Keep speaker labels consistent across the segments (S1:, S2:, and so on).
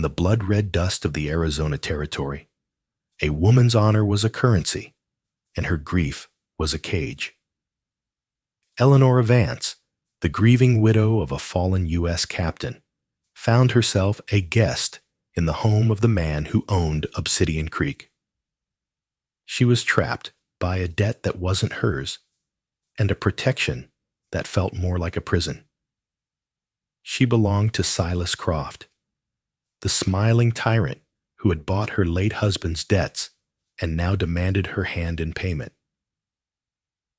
S1: the blood-red dust of the Arizona Territory. A woman's honor was a currency, and her grief was a cage. Eleanor Vance, the grieving widow of a fallen U.S. captain, found herself a guest in the home of the man who owned Obsidian Creek. She was trapped by a debt that wasn't hers and a protection that felt more like a prison. She belonged to Silas Croft, the smiling tyrant who had bought her late husband's debts and now demanded her hand in payment.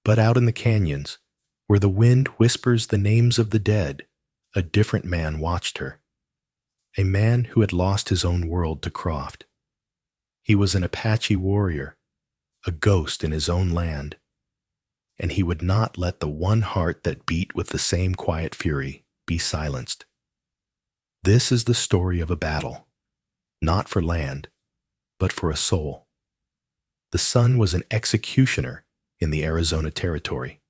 S1: But out in the canyons, where the wind whispers the names of the dead, a different man watched her. A man who had lost his own world to Croft. He was an Apache warrior, a ghost in his own land, and he would not let the one heart that beat with the same quiet fury be silenced. This is the story of a battle, not for land, but for a soul. The sun was an executioner in the Arizona Territory.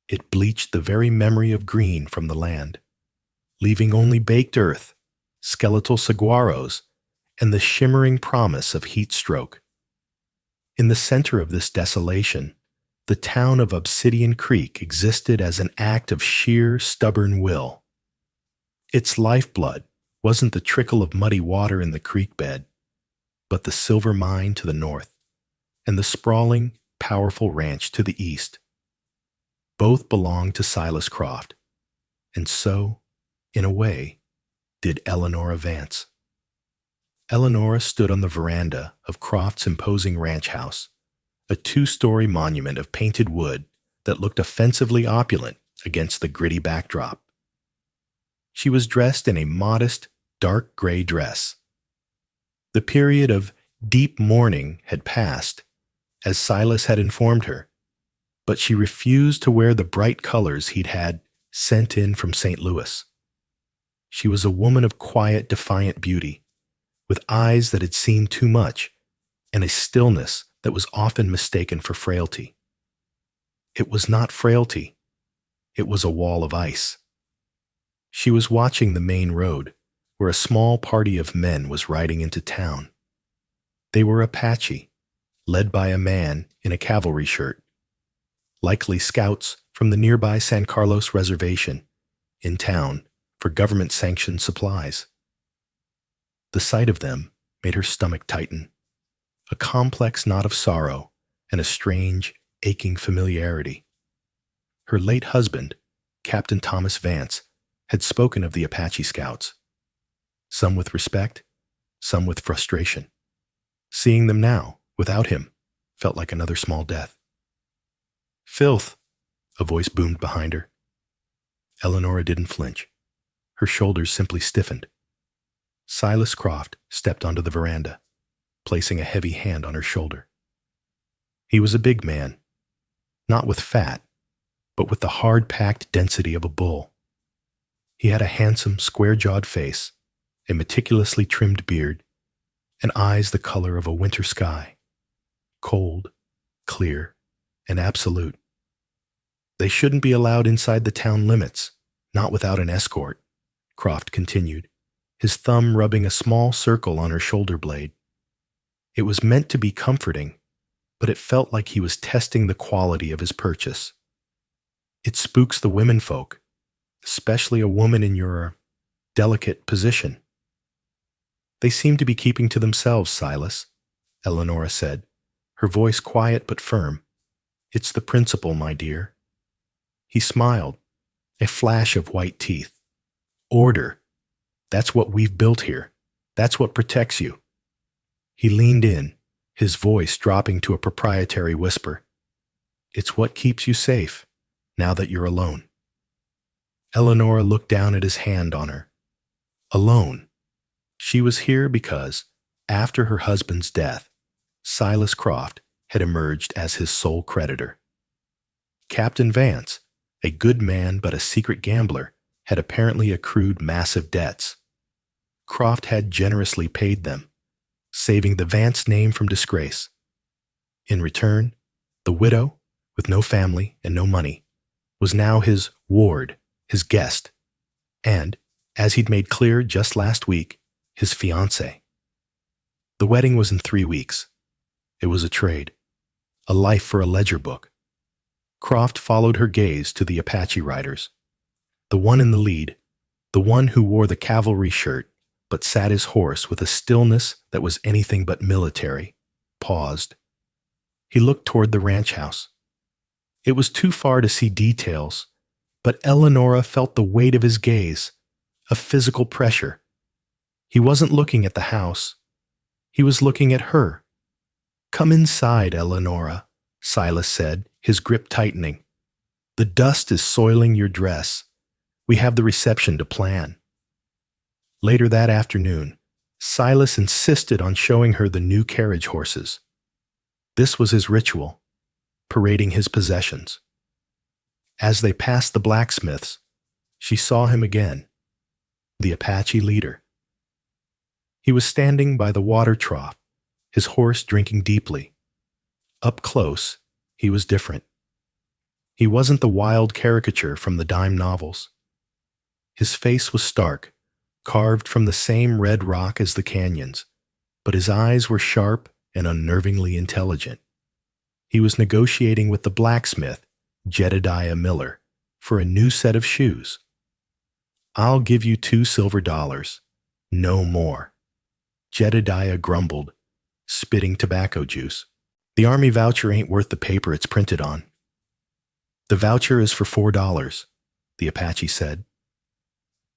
S1: It bleached the very memory of green from the land, leaving only baked earth, skeletal saguaros, and the shimmering promise of heat stroke. In the center of this desolation, the town of Obsidian Creek existed as an act of sheer, stubborn will. Its lifeblood wasn't the trickle of muddy water in the creek bed, but the silver mine to the north and the sprawling, powerful ranch to the east. Both belonged to Silas Croft, and so, in a way, did Eleanor Vance. Eleanor stood on the veranda of Croft's imposing ranch house, a 2-story monument of painted wood that looked offensively opulent against the gritty backdrop. She was dressed in a modest, dark gray dress. The period of deep mourning had passed, as Silas had informed her, but she refused to wear the bright colors he'd had sent in from St. Louis. She was a woman of quiet, defiant beauty, with eyes that had seen too much, and a stillness that was often mistaken for frailty. It was not frailty. It was a wall of ice. She was watching the main road, where a small party of men was riding into town. They were Apache, led by a man in a cavalry shirt, likely scouts from the nearby San Carlos Reservation, in town for government-sanctioned supplies. The sight of them made her stomach tighten, a complex knot of sorrow and a strange, aching familiarity. Her late husband, Captain Thomas Vance, had spoken of the Apache Scouts, some with respect, some with frustration. Seeing them now, without him, felt like another small death. "Filth," a voice boomed behind her. Eleanor didn't flinch. Her shoulders simply stiffened. Silas Croft stepped onto the veranda, placing a heavy hand on her shoulder. He was a big man, not with fat, but with the hard-packed density of a bull. He had a handsome, square-jawed face, a meticulously trimmed beard, and eyes the color of a winter sky, cold, clear, and absolute. "They shouldn't be allowed inside the town limits, not without an escort," Croft continued, his thumb rubbing a small circle on her shoulder blade. It was meant to be comforting, but it felt like he was testing the quality of his purchase. "It spooks the womenfolk, especially a woman in your delicate position." "They seem to be keeping to themselves, Silas," Eleanor said, her voice quiet but firm. "It's the principle, my dear." He smiled, a flash of white teeth. "Order. That's what we've built here. That's what protects you." He leaned in, his voice dropping to a proprietary whisper. "It's what keeps you safe, now that you're alone." Eleanor looked down at his hand on her. Alone. She was here because, after her husband's death, Silas Croft had emerged as his sole creditor. Captain Vance, a good man but a secret gambler, had apparently accrued massive debts. Croft had generously paid them, saving the Vance name from disgrace. In return, the widow, with no family and no money, was now his ward, his guest, and, as he'd made clear just last week, his fiancée. The wedding was in 3 weeks. It was a trade, a life for a ledger book. Croft followed her gaze to the Apache riders. The one in the lead, the one who wore the cavalry shirt but sat his horse with a stillness that was anything but military, paused. He looked toward the ranch house. It was too far to see details, but Eleonora felt the weight of his gaze, a physical pressure. He wasn't looking at the house. He was looking at her. "Come inside, Eleonora," Silas said, his grip tightening. "The dust is soiling your dress. We have the reception to plan." Later that afternoon, Silas insisted on showing her the new carriage horses. This was his ritual, parading his possessions. As they passed the blacksmiths, she saw him again, the Apache leader. He was standing by the water trough, his horse drinking deeply. Up close, he was different. He wasn't the wild caricature from the dime novels. His face was stark, carved from the same red rock as the canyons, but his eyes were sharp and unnervingly intelligent. He was negotiating with the blacksmith, Jedediah Miller, for a new set of shoes. "I'll give you $2 silver, no more," Jedediah grumbled, spitting tobacco juice. "The army voucher ain't worth the paper it's printed on." "The voucher is for $4, the Apache said.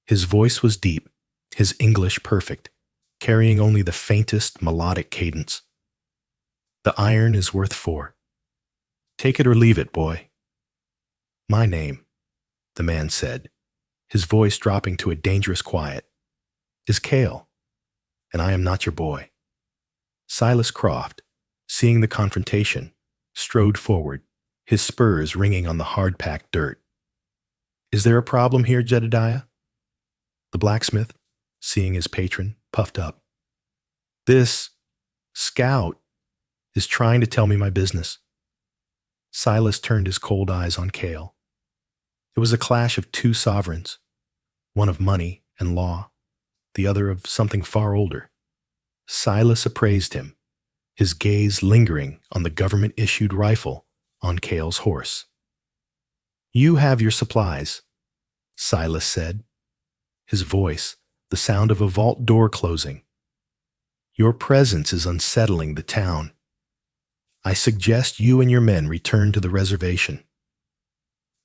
S1: His voice was deep, his English perfect, carrying only the faintest melodic cadence. "The iron is worth $4. Take it or leave it, boy." "My name," the man said, his voice dropping to a dangerous quiet, "is Cale, and I am not your boy." Silas Croft, seeing the confrontation, strode forward, his spurs ringing on the hard-packed dirt. "Is there a problem here, Jedediah?" The blacksmith, seeing his patron, puffed up. "This scout is trying to tell me my business." Silas turned his cold eyes on Cale. It was a clash of two sovereigns, one of money and law, the other of something far older. Silas appraised him, his gaze lingering on the government-issued rifle on Cale's horse. "You have your supplies," Silas said, his voice the sound of a vault door closing. "Your presence is unsettling the town. I suggest you and your men return to the reservation."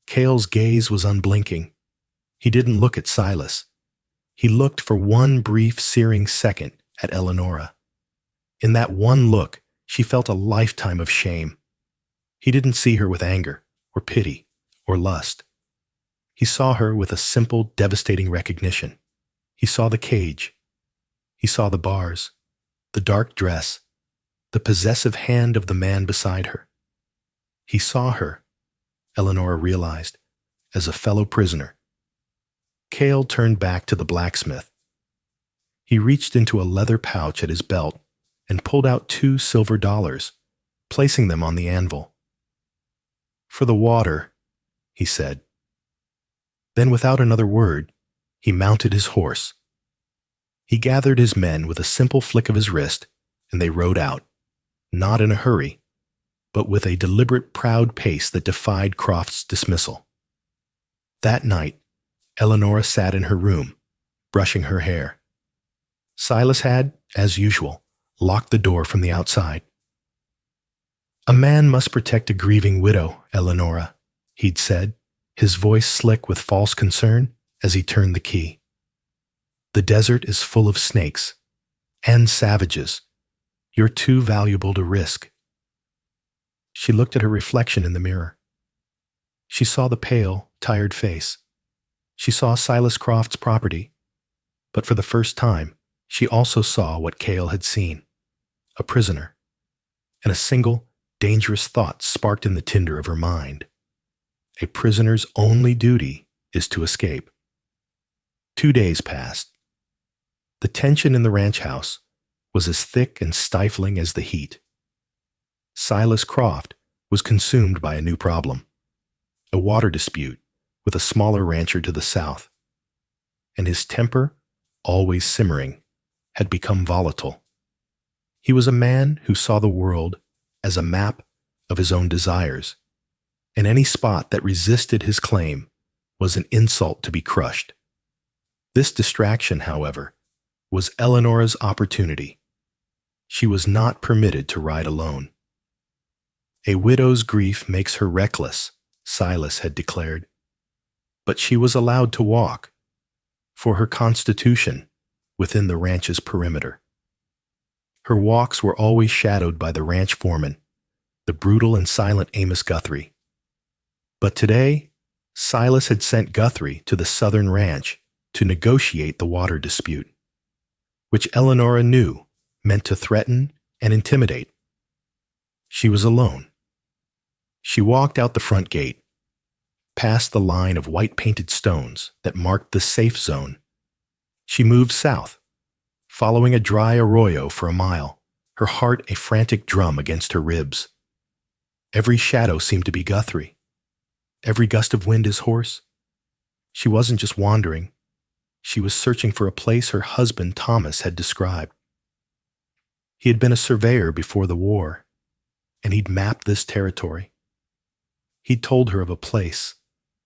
S1: Cale's gaze was unblinking. He didn't look at Silas. He looked for one brief, searing second at Eleonora. In that one look, she felt a lifetime of shame. He didn't see her with anger, or pity, or lust. He saw her with a simple, devastating recognition. He saw the cage. He saw the bars, the dark dress, the possessive hand of the man beside her. He saw her, Eleonora realized, as a fellow prisoner. Cale turned back to the blacksmith. He reached into a leather pouch at his belt and pulled out $2 silver, placing them on the anvil. "For the water," he said. Then, without another word, he mounted his horse. He gathered his men with a simple flick of his wrist, and they rode out, not in a hurry, but with a deliberate, proud pace that defied Croft's dismissal. That night, Eleonora sat in her room, brushing her hair. Silas had, as usual, locked the door from the outside. "A man must protect a grieving widow, Eleonora," he'd said, his voice slick with false concern as he turned the key. "The desert is full of snakes and savages. You're too valuable to risk." She looked at her reflection in the mirror. She saw the pale, tired face. She saw Silas Croft's property. But for the first time, she also saw what Cale had seen, a prisoner. And a single, dangerous thought sparked in the tinder of her mind. A prisoner's only duty is to escape. 2 days passed. The tension in the ranch house was as thick and stifling as the heat. Silas Croft was consumed by a new problem, a water dispute with a smaller rancher to the south. And his temper, always simmering, had become volatile. He was a man who saw the world as a map of his own desires, and any spot that resisted his claim was an insult to be crushed. This distraction, however, was Eleonora's opportunity. She was not permitted to ride alone. A widow's grief makes her reckless, Silas had declared. But she was allowed to walk, for her constitution, within the ranch's perimeter. Her walks were always shadowed by the ranch foreman, the brutal and silent Amos Guthrie. But today, Silas had sent Guthrie to the southern ranch to negotiate the water dispute, which Eleonora knew meant to threaten and intimidate. She was alone. She walked out the front gate, past the line of white-painted stones that marked the safe zone. She moved south, following a dry arroyo for a mile, her heart a frantic drum against her ribs. Every shadow seemed to be Guthrie. Every gust of wind his horse. She wasn't just wandering. She was searching for a place her husband Thomas had described. He had been a surveyor before the war, and he'd mapped this territory. He'd told her of a place,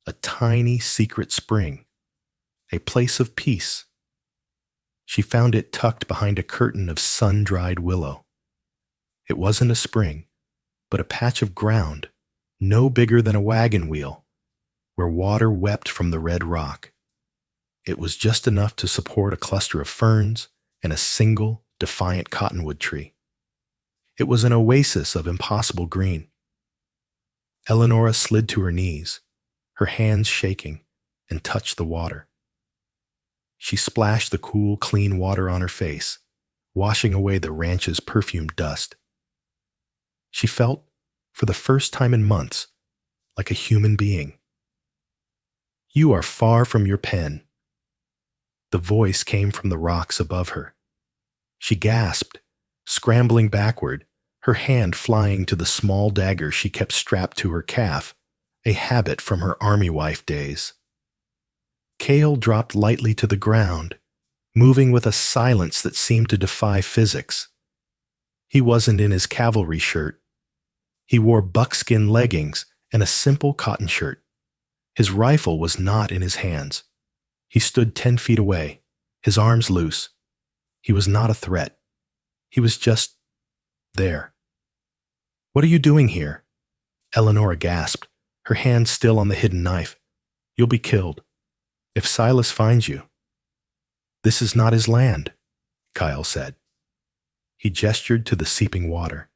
S1: a tiny secret spring, a place of peace. She found it tucked behind a curtain of sun-dried willow. It wasn't a spring, but a patch of ground, no bigger than a wagon wheel, where water wept from the red rock. It was just enough to support a cluster of ferns and a single, defiant cottonwood tree. It was an oasis of impossible green. Eleonora slid to her knees, her hands shaking, and touched the water. She splashed the cool, clean water on her face, washing away the ranch's perfumed dust. She felt, for the first time in months, like a human being. "You are far from your pen." The voice came from the rocks above her. She gasped, scrambling backward, her hand flying to the small dagger she kept strapped to her calf, a habit from her army wife days. Cale dropped lightly to the ground, moving with a silence that seemed to defy physics. He wasn't in his cavalry shirt. He wore buckskin leggings and a simple cotton shirt. His rifle was not in his hands. He stood 10 feet away, his arms loose. He was not a threat. He was just there. "What are you doing here?" Eleonora gasped, her hand still on the hidden knife. "You'll be killed. If Silas finds you." "This is not his land," Kyle said. He gestured to the seeping water.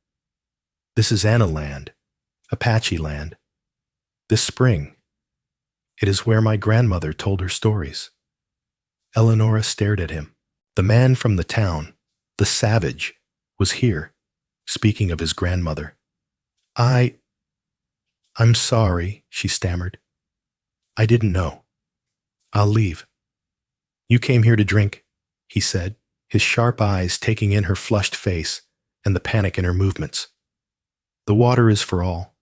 S1: "This is Anna land, Apache land. This spring, it is where my grandmother told her stories." Eleonora stared at him. The man from the town, the savage, was here, speaking of his grandmother. I'm sorry," she stammered. "I didn't know. I'll leave." "You came here to drink," he said, his sharp eyes taking in her flushed face and the panic in her movements. "The water is for all,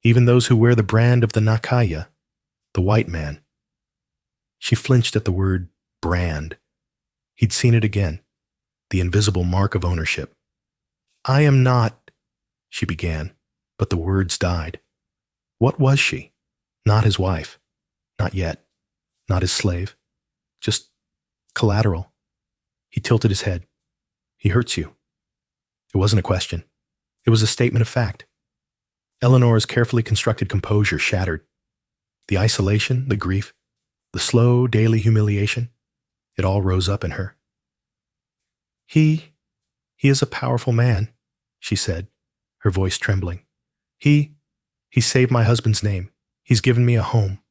S1: even those who wear the brand of the Nakaya, the white man." She flinched at the word brand. He'd seen it again, the invisible mark of ownership. "I am not," she began, but the words died. What was she? Not his wife. Not yet. Not his slave. Just collateral. He tilted his head. "He hurts you." It wasn't a question. It was a statement of fact. Eleanor's carefully constructed composure shattered. The isolation, the grief, the slow daily humiliation, it all rose up in her. He is a powerful man," she said, her voice trembling. He saved my husband's name. He's given me a home."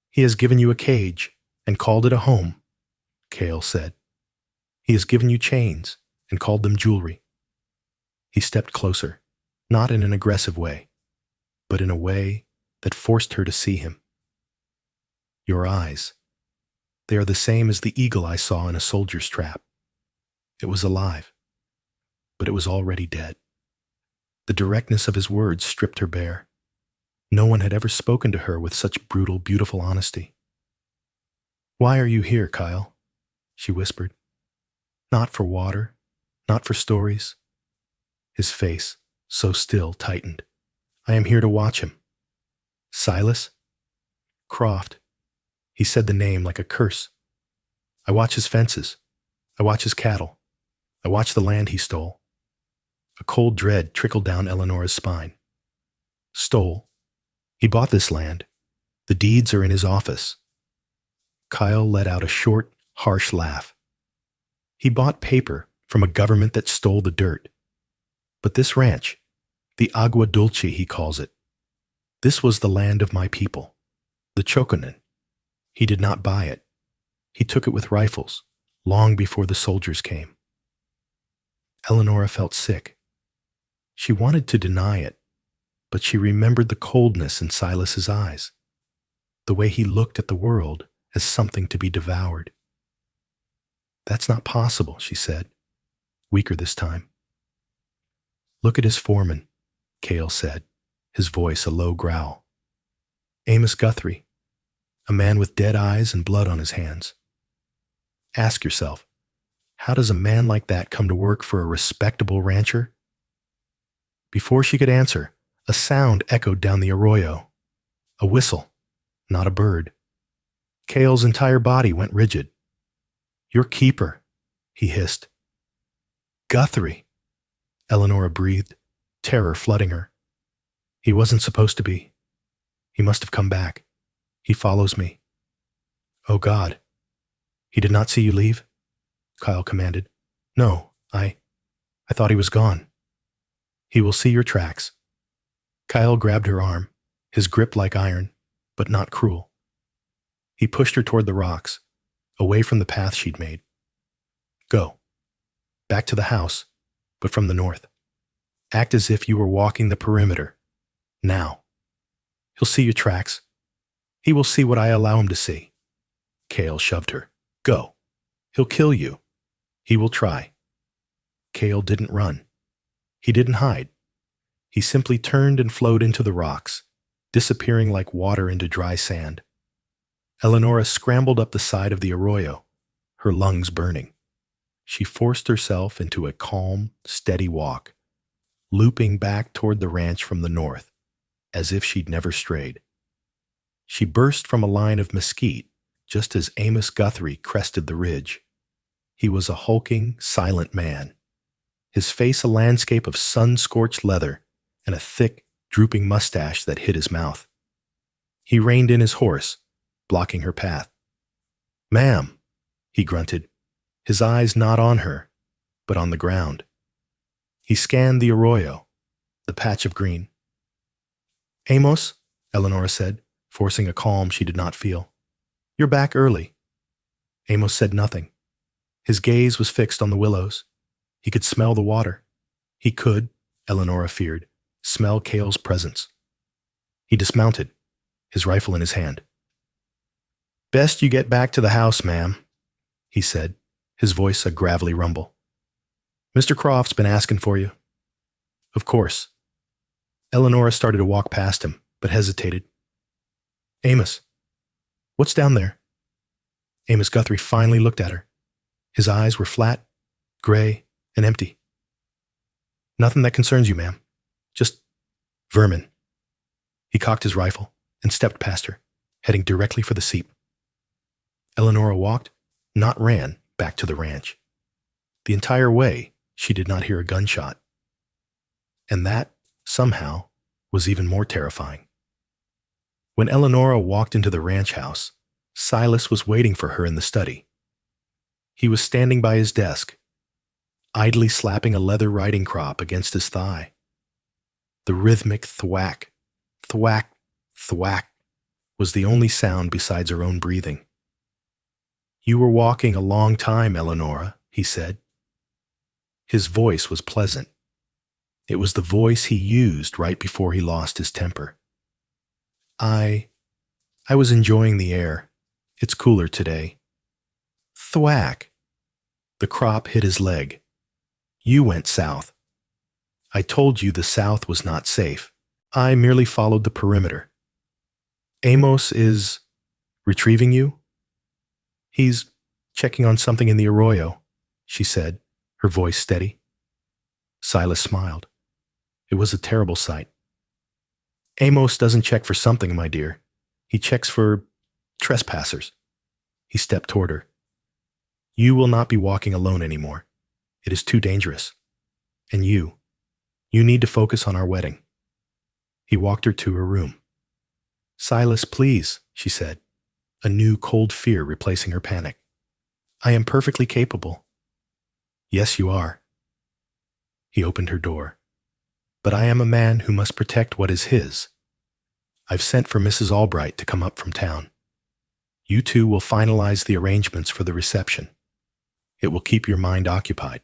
S1: "He has given you a cage and called it a home," Cale said. "He has given you chains and called them jewelry." He stepped closer, not in an aggressive way, but in a way that forced her to see him. "Your eyes. They are the same as the eagle I saw in a soldier's trap. It was alive, but it was already dead." The directness of his words stripped her bare. No one had ever spoken to her with such brutal, beautiful honesty. "Why are you here, Kyle?" she whispered. Not for water, not for stories. His face, so still, tightened. I am here to watch him. Silas? Croft. He said the name like a curse. I watch his fences. I watch his cattle. I watch the land he stole. A cold dread trickled down Eleanora's spine. Stole. He bought this land. The deeds are in his office. Kyle let out a short, harsh laugh. He bought paper from a government that stole the dirt. But this ranch, the Agua Dulce he calls it, this was the land of my people, the Choconin. He did not buy it. He took it with rifles, long before the soldiers came. Eleanora felt sick. She wanted to deny it, but she remembered the coldness in Silas's eyes, the way he looked at the world as something to be devoured. That's not possible, she said, weaker this time. Look at his foreman, Cale said, his voice a low growl. Amos Guthrie, a man with dead eyes and blood on his hands. Ask yourself, how does a man like that come to work for a respectable rancher? Before she could answer, a sound echoed down the arroyo. A whistle, not a bird. Cale's entire body went rigid. Your keeper, he hissed. Guthrie, Eleanora breathed, terror flooding her. He wasn't supposed to be. He must have come back. He follows me. Oh God. He did not see you leave? Kyle commanded. No, I thought he was gone. He will see your tracks. Kyle grabbed her arm, his grip like iron, but not cruel. He pushed her toward the rocks, away from the path she'd made. Go. Back to the house, but from the north. Act as if you were walking the perimeter. Now. He'll see your tracks. He will see what I allow him to see. Cale shoved her. Go. He'll kill you. He will try. Cale didn't run. He didn't hide. He simply turned and flowed into the rocks, disappearing like water into dry sand. Eleanora scrambled up the side of the arroyo, her lungs burning. She forced herself into a calm, steady walk, looping back toward the ranch from the north, as if she'd never strayed. She burst from a line of mesquite just as Amos Guthrie crested the ridge. He was a hulking, silent man, his face a landscape of sun-scorched leather and a thick, drooping mustache that hid his mouth. He reined in his horse, blocking her path. Ma'am, he grunted, his eyes not on her, but on the ground. He scanned the arroyo, the patch of green. Amos, Eleanora said, forcing a calm she did not feel. You're back early. Amos said nothing. His gaze was fixed on the willows. He could smell the water. He could, Eleanora feared, smell Cale's presence. He dismounted, his rifle in his hand. Best you get back to the house, ma'am, he said, his voice a gravelly rumble. Mr. Croft's been asking for you. Of course. Eleanora started to walk past him, but hesitated. Amos, what's down there? Amos Guthrie finally looked at her. His eyes were flat, gray, and empty. Nothing that concerns you, ma'am. Just vermin. He cocked his rifle and stepped past her, heading directly for the seep. Eleanora walked, not ran, back to the ranch. The entire way, she did not hear a gunshot. And that, somehow, was even more terrifying. When Eleanora walked into the ranch house, Silas was waiting for her in the study. He was standing by his desk, idly slapping a leather riding crop against his thigh. The rhythmic thwack, thwack, thwack was the only sound besides her own breathing. You were walking a long time, Eleanora, he said. His voice was pleasant. It was the voice he used right before he lost his temper. I was enjoying the air. It's cooler today. Thwack. The crop hit his leg. You went south. I told you the south was not safe. I merely followed the perimeter. Amos is retrieving you? He's checking on something in the arroyo, she said, her voice steady. Silas smiled. It was a terrible sight. Amos doesn't check for something, my dear. He checks for trespassers. He stepped toward her. You will not be walking alone anymore. It is too dangerous. And you need to focus on our wedding. He walked her to her room. Silas, please, she said, a new cold fear replacing her panic. I am perfectly capable. Yes, you are. He opened her door. But I am a man who must protect what is his. I've sent for Mrs. Albright to come up from town. You two will finalize the arrangements for the reception. It will keep your mind occupied.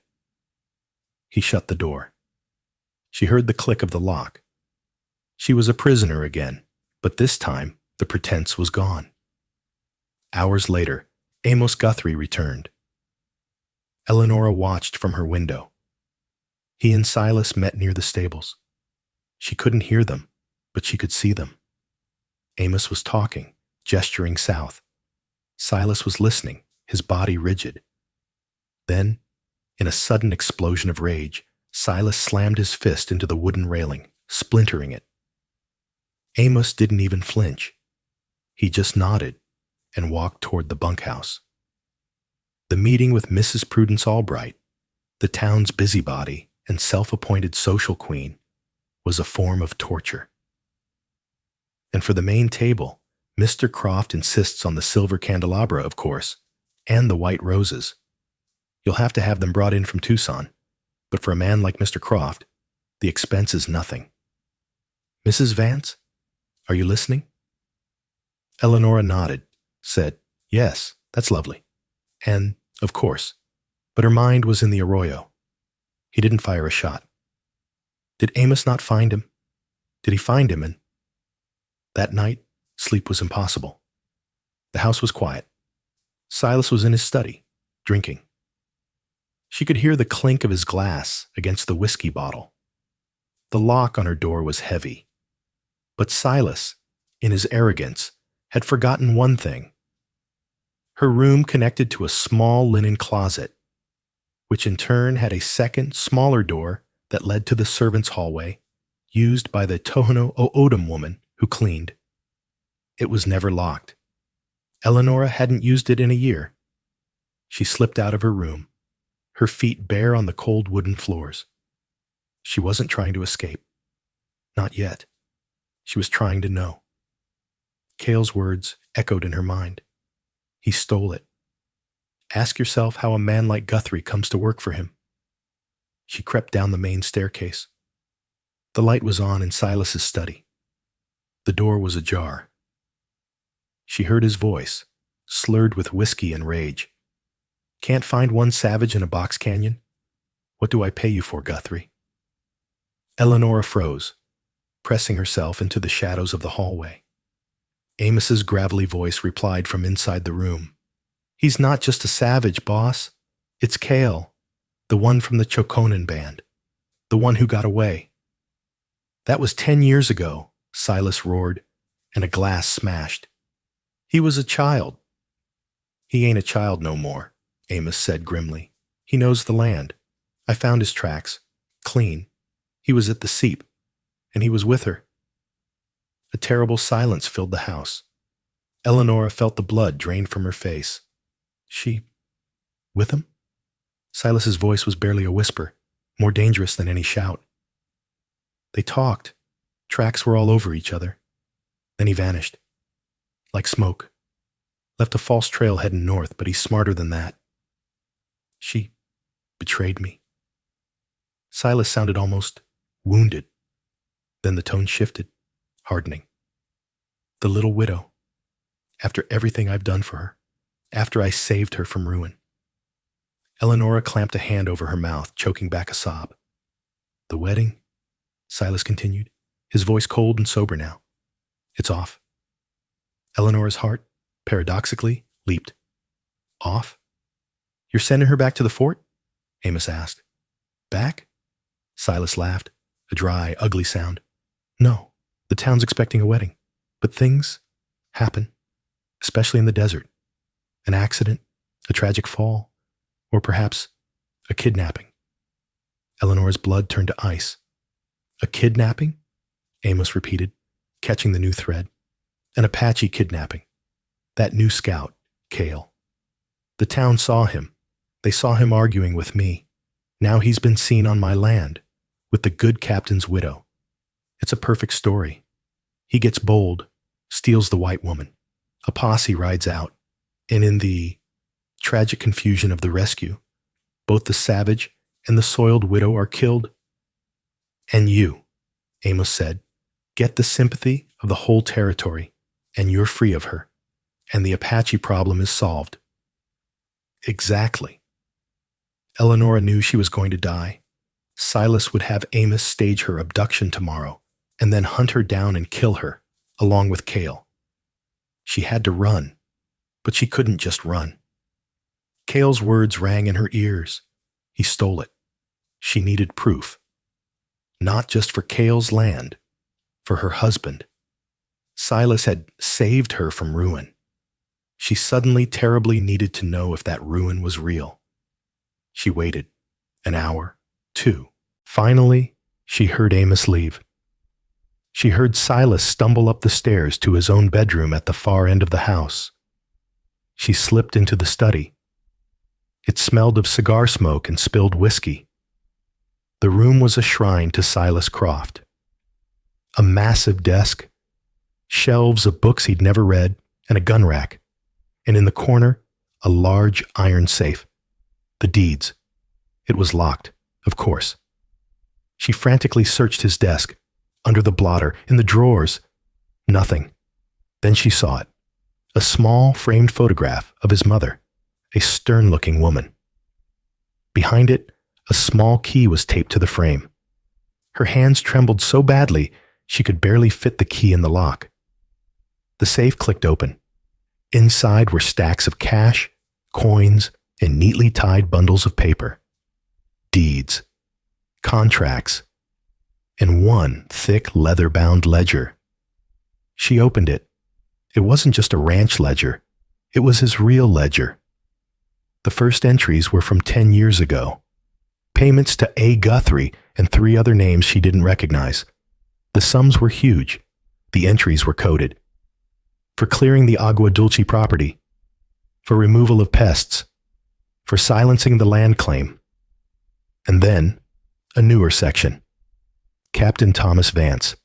S1: He shut the door. She heard the click of the lock. She was a prisoner again, but this time the pretense was gone. Hours later, Amos Guthrie returned. Eleonora watched from her window. He and Silas met near the stables. She couldn't hear them, but she could see them. Amos was talking, gesturing south. Silas was listening, his body rigid. Then, in a sudden explosion of rage, Silas slammed his fist into the wooden railing, splintering it. Amos didn't even flinch. He just nodded and walked toward the bunkhouse. The meeting with Mrs. Prudence Albright, the town's busybody and self-appointed social queen, was a form of torture. And for the main table, Mr. Croft insists on the silver candelabra, of course, and the white roses. You'll have to have them brought in from Tucson, but for a man like Mr. Croft, the expense is nothing. Mrs. Vance, are you listening? Eleonora nodded, said, yes, that's lovely. And, of course, but her mind was in the arroyo. He didn't fire a shot. Did Amos not find him? Did he find him? And that night, sleep was impossible. The house was quiet. Silas was in his study, drinking. She could hear the clink of his glass against the whiskey bottle. The lock on her door was heavy. But Silas, in his arrogance, had forgotten one thing. Her room connected to a small linen closet, which in turn had a second, smaller door that led to the servants' hallway, used by the Tohono O'odham woman who cleaned. It was never locked. Eleonora hadn't used it in a year. She slipped out of her room, her feet bare on the cold wooden floors. She wasn't trying to escape. Not yet. She was trying to know. Cale's words echoed in her mind. He stole it. Ask yourself how a man like Guthrie comes to work for him. She crept down the main staircase. The light was on in Silas's study. The door was ajar. She heard his voice, slurred with whiskey and rage. Can't find one savage in a box canyon? What do I pay you for, Guthrie? Eleonora froze, pressing herself into the shadows of the hallway. Amos's gravelly voice replied from inside the room. He's not just a savage, boss. It's Cale, the one from the Chokonen band, the one who got away. That was 10 years ago, Silas roared, and a glass smashed. He was a child. He ain't a child no more, Amos said grimly. He knows the land. I found his tracks, clean. He was at the seep, and he was with her. A terrible silence filled the house. Eleonora felt the blood drain from her face. She, with him? Silas's voice was barely a whisper, more dangerous than any shout. They talked. Tracks were all over each other. Then he vanished. Like smoke. Left a false trail heading north, but he's smarter than that. She betrayed me. Silas sounded almost wounded. Then the tone shifted, hardening. The little widow. After everything I've done for her. After I saved her from ruin. Eleonora clamped a hand over her mouth, choking back a sob. The wedding, Silas continued, his voice cold and sober now. It's off. Eleonora's heart, paradoxically, leaped. Off? You're sending her back to the fort? Amos asked. Back? Silas laughed, a dry, ugly sound. No, the town's expecting a wedding. But things happen, especially in the desert. An accident, a tragic fall, or perhaps A kidnapping. Eleanor's blood turned to ice. A kidnapping? Amos repeated, catching the new thread. An Apache kidnapping. That new scout, Cale. The town saw him. They saw him arguing with me. Now he's been seen on my land, with the good captain's widow. It's a perfect story. He gets bold, steals the white woman. A posse rides out, and in the tragic confusion of the rescue, both the savage and the soiled widow are killed. And you, Amos said, get the sympathy of the whole territory, and you're free of her, and the Apache problem is solved. Exactly. Eleanor knew she was going to die. Silas would have Amos stage her abduction tomorrow, and then hunt her down and kill her, along with Cale. She had to run, but she couldn't just run. Cale's words rang in her ears. He stole it. She needed proof. Not just for Cale's land, for her husband. Silas had saved her from ruin. She suddenly terribly needed to know if that ruin was real. She waited. An hour, 2. Finally, she heard Amos leave. She heard Silas stumble up the stairs to his own bedroom at the far end of the house. She slipped into the study. It smelled of cigar smoke and spilled whiskey. The room was a shrine to Silas Croft. A massive desk, shelves of books he'd never read, and a gun rack. And in the corner, a large iron safe. The deeds. It was locked, of course. She frantically searched his desk, under the blotter, in the drawers. Nothing. Then she saw it. A small framed photograph of his mother, a stern-looking woman. Behind it, a small key was taped to the frame. Her hands trembled so badly she could barely fit the key in the lock. The safe clicked open. Inside were stacks of cash, coins, and neatly tied bundles of paper. Deeds, contracts, and one thick leather-bound ledger. She opened it. It wasn't just a ranch ledger. It was his real ledger. The first entries were from 10 years ago. Payments to A. Guthrie and 3 other names she didn't recognize. The sums were huge. The entries were coded. For clearing the Agua Dulce property. For removal of pests. For silencing the land claim. And then, a newer section. Captain Thomas Vance.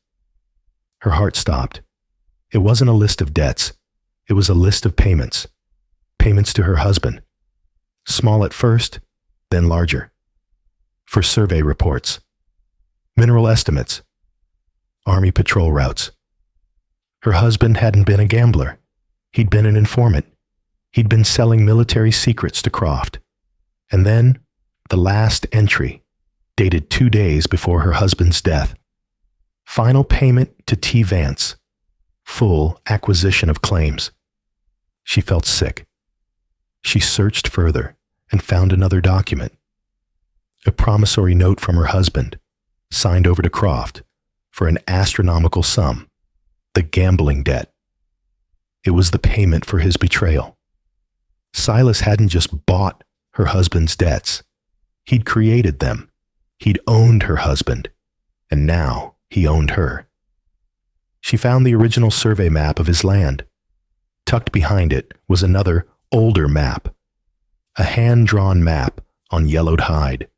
S1: Her heart stopped. It wasn't a list of debts. It was a list of payments. Payments to her husband. Small at first, then larger. For survey reports. Mineral estimates. Army patrol routes. Her husband hadn't been a gambler. He'd been an informant. He'd been selling military secrets to Croft. And then, the last entry, dated 2 days before her husband's death. Final payment to T. Vance. Full acquisition of claims. She felt sick. She searched further and found another document. A promissory note from her husband, signed over to Croft, for an astronomical sum. The gambling debt. It was the payment for his betrayal. Silas hadn't just bought her husband's debts. He'd created them. He'd owned her husband. And now he owned her. She found the original survey map of his land. Tucked behind it was another, older map. A hand-drawn map on yellowed hide.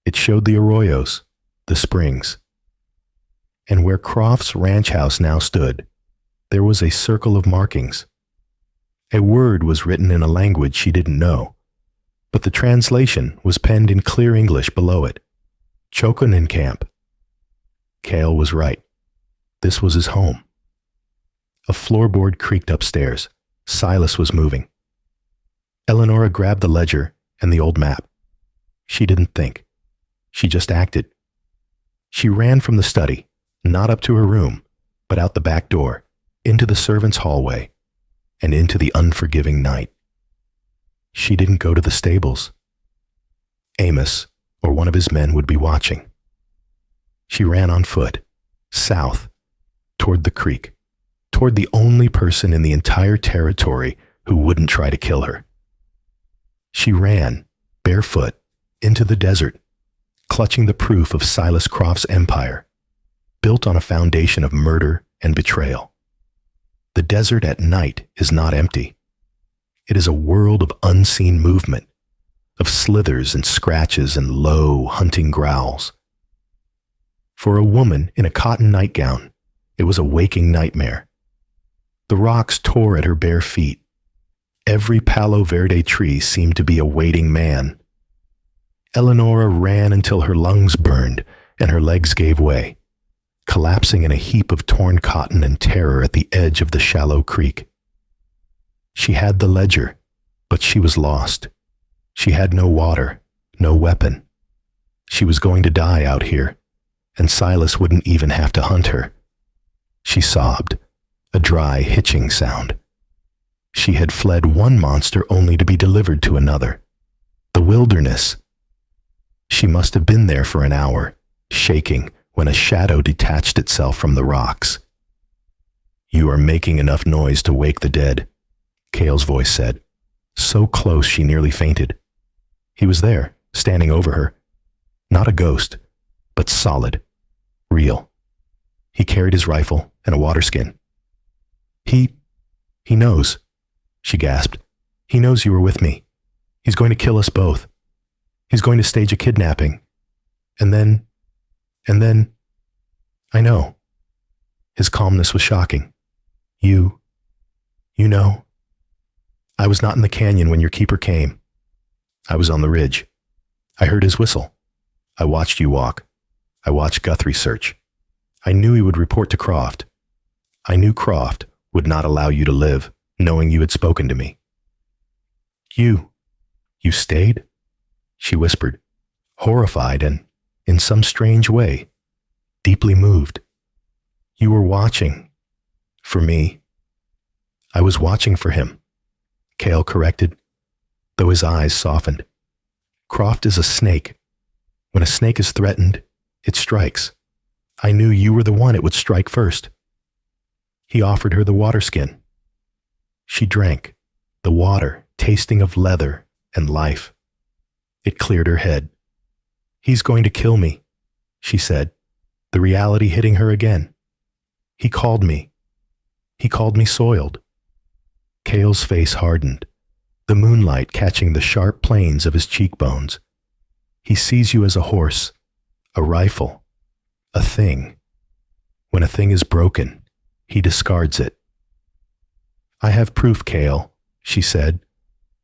S1: It showed the arroyos, the springs. And where Croft's ranch house now stood, there was a circle of markings. A word was written in a language she didn't know, but the translation was penned in clear English below it. Chokonin Camp. Cale was right. This was his home. A floorboard creaked upstairs. Silas was moving. Eleonora grabbed the ledger and the old map. She didn't think. She just acted. She ran from the study, not up to her room, but out the back door, into the servants' hallway, and into the unforgiving night. She didn't go to the stables. Amos, or one of his men, would be watching. She ran on foot, south, toward the creek, toward the only person in the entire territory who wouldn't try to kill her. She ran, barefoot, into the desert, clutching the proof of Silas Croft's empire, built on a foundation of murder and betrayal. The desert at night is not empty. It is a world of unseen movement, of slithers and scratches and low, hunting growls. For a woman in a cotton nightgown, it was a waking nightmare. The rocks tore at her bare feet. Every Palo Verde tree seemed to be a waiting man. Eleonora ran until her lungs burned and her legs gave way, collapsing in a heap of torn cotton and terror at the edge of the shallow creek. She had the ledger, but she was lost. She had no water, no weapon. She was going to die out here, and Silas wouldn't even have to hunt her. She sobbed, a dry, hitching sound. She had fled one monster only to be delivered to another. The wilderness. She must have been there for an hour, shaking, when a shadow detached itself from the rocks. "You are making enough noise to wake the dead," Cale's voice said, so close she nearly fainted. He was there, standing over her. Not a ghost, but solid, real. He carried his rifle and a water skin. He knows," she gasped. "He knows you were with me. He's going to kill us both. He's going to stage a kidnapping. And then, I know." His calmness was shocking. You know. I was not in the canyon when your keeper came. I was on the ridge. I heard his whistle. I watched you walk. I watched Guthrie search. I knew he would report to Croft. I knew Croft would not allow you to live, knowing you had spoken to me. You stayed?" she whispered, horrified and, in some strange way, deeply moved. "You were watching. For me." "I was watching for him," Cale corrected, though his eyes softened. "Croft is a snake. When a snake is threatened, it strikes. I knew you were the one it would strike first." He offered her the water skin. She drank, the water tasting of leather and life. It cleared her head. "He's going to kill me," she said, the reality hitting her again. He called me soiled." Cale's face hardened, the moonlight catching the sharp planes of his cheekbones. "He sees you as a horse, a rifle, a thing. When a thing is broken, he discards it." "I have proof, Cale," she said,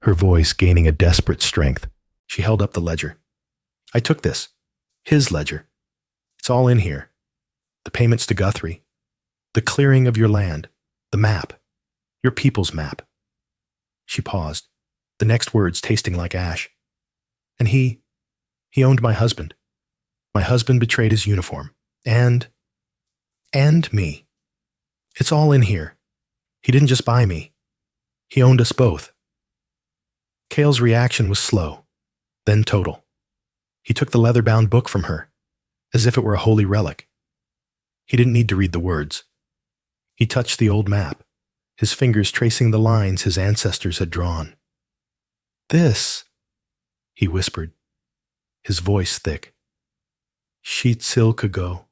S1: her voice gaining a desperate strength. She held up the ledger. "I took this. His ledger. It's all in here. The payments to Guthrie. The clearing of your land. The map. Your people's map." She paused, the next words tasting like ash. "And he owned my husband. My husband betrayed his uniform. And me. It's all in here. He didn't just buy me. He owned us both." Cale's reaction was slow, then total. He took the leather-bound book from her, as if it were a holy relic. He didn't need to read the words. He touched the old map, his fingers tracing the lines his ancestors had drawn. "This," he whispered, his voice thick. "Sheetsilkago,